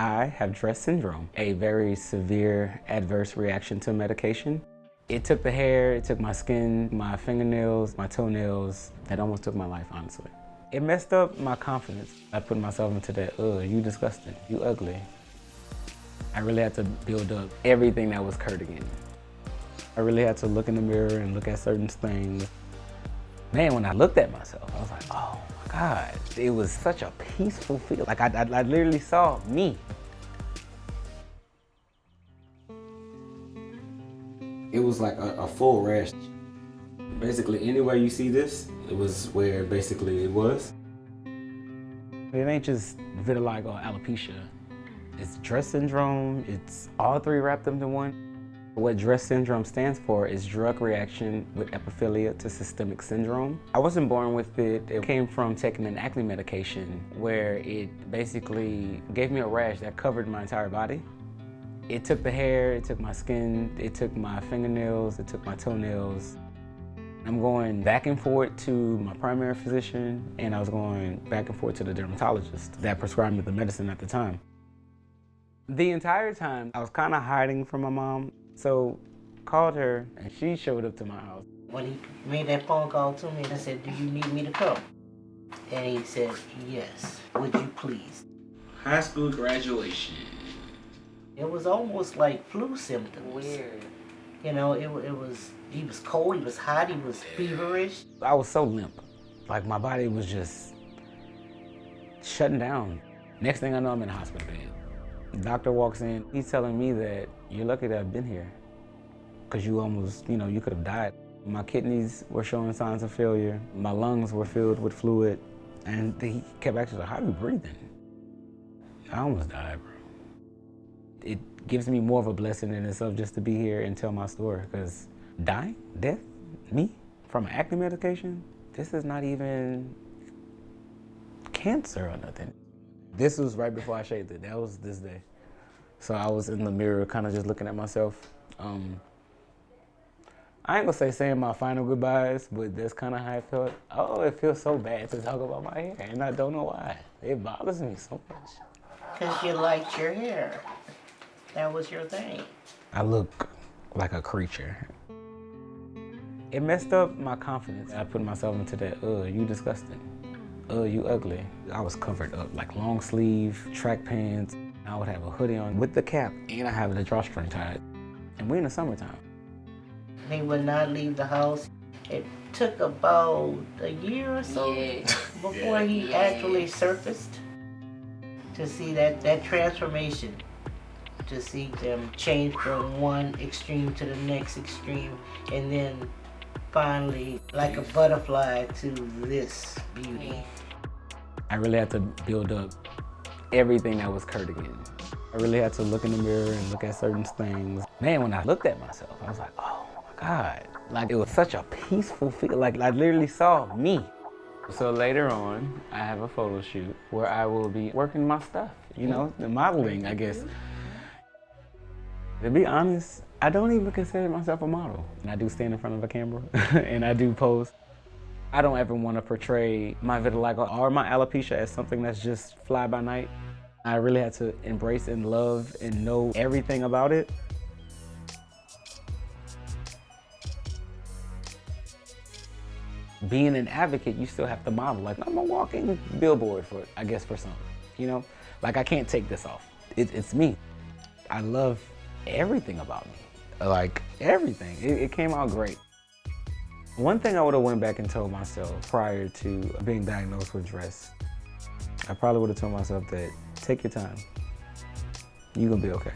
I have D.R.E.S.S syndrome, a very severe adverse reaction to medication. It took the hair, it took my skin, my fingernails, my toenails. It almost took my life, honestly. It messed up my confidence. I put myself into that, you disgusting, you ugly. I really had to build up everything that was Kirt again. I really had to look in the mirror and look at certain things. Man, when I looked at myself, I was like, oh my God. It was such a peaceful feel. Like I literally saw me. It was like a full rash. Basically, anywhere you see this, it was where basically it was. It ain't just vitiligo or alopecia. It's D.R.E.S.S syndrome. It's all three wrapped into one. What D.R.E.S.S syndrome stands for is drug reaction with epiphilia to systemic syndrome. I wasn't born with it. It came from taking an acne medication where it basically gave me a rash that covered my entire body. It took the hair, it took my skin, it took my fingernails, it took my toenails. I'm going back and forth to my primary physician, and I was going back and forth to the dermatologist that prescribed me the medicine at the time. The entire time, I was kind of hiding from my mom, so called her, and she showed up to my house. When he made that phone call to me, I said, do you need me to come? And he said, yes, would you please? High school graduation. It was almost like flu symptoms. Weird. You know, he was cold, he was hot, he was feverish. I was so limp. Like my body was just shutting down. Next thing I know, I'm in a hospital bed. The doctor walks in, he's telling me that you're lucky that I've been here because you almost, you could have died. My kidneys were showing signs of failure. My lungs were filled with fluid. And he kept asking, how are you breathing? I almost died, bro. It gives me more of a blessing in itself just to be here and tell my story, because dying, death, me, from an acne medication, this is not even cancer or nothing. This was right before I shaved it. That was this day. So I was in the mirror kind of just looking at myself. I ain't gonna saying my final goodbyes, but that's kind of how I felt. Oh, it feels so bad to talk about my hair, and I don't know why. It bothers me so much. Because you liked your hair. That was your thing. I look like a creature. It messed up my confidence. I put myself into that, you disgusting. You ugly. I was covered up, like long sleeve, track pants. I would have a hoodie on with the cap, and I have the drawstring tied. And we're in the summertime. He would not leave the house. It took about a year or so before he actually surfaced to see that transformation. To see them change from one extreme to the next extreme, and then finally, like a butterfly, to this beauty. I really had to build up everything that was Kirt again. I really had to look in the mirror and look at certain things. Man, when I looked at myself, I was like, oh my God. Like, it was such a peaceful feel. Like, I literally saw me. So later on, I have a photo shoot where I will be working my stuff, the modeling, I guess. To be honest, I don't even consider myself a model. I do stand in front of a camera and I do pose. I don't ever want to portray my vitiligo or my alopecia as something that's just fly by night. I really had to embrace and love and know everything about it. Being an advocate, you still have to model. Like, I'm a walking billboard for some, Like, I can't take this off. It's me. I love everything about me, like everything. It came out great. One thing I would have went back and told myself prior to being diagnosed with D.R.E.S.S, I probably would have told myself that take your time. You're gonna be okay.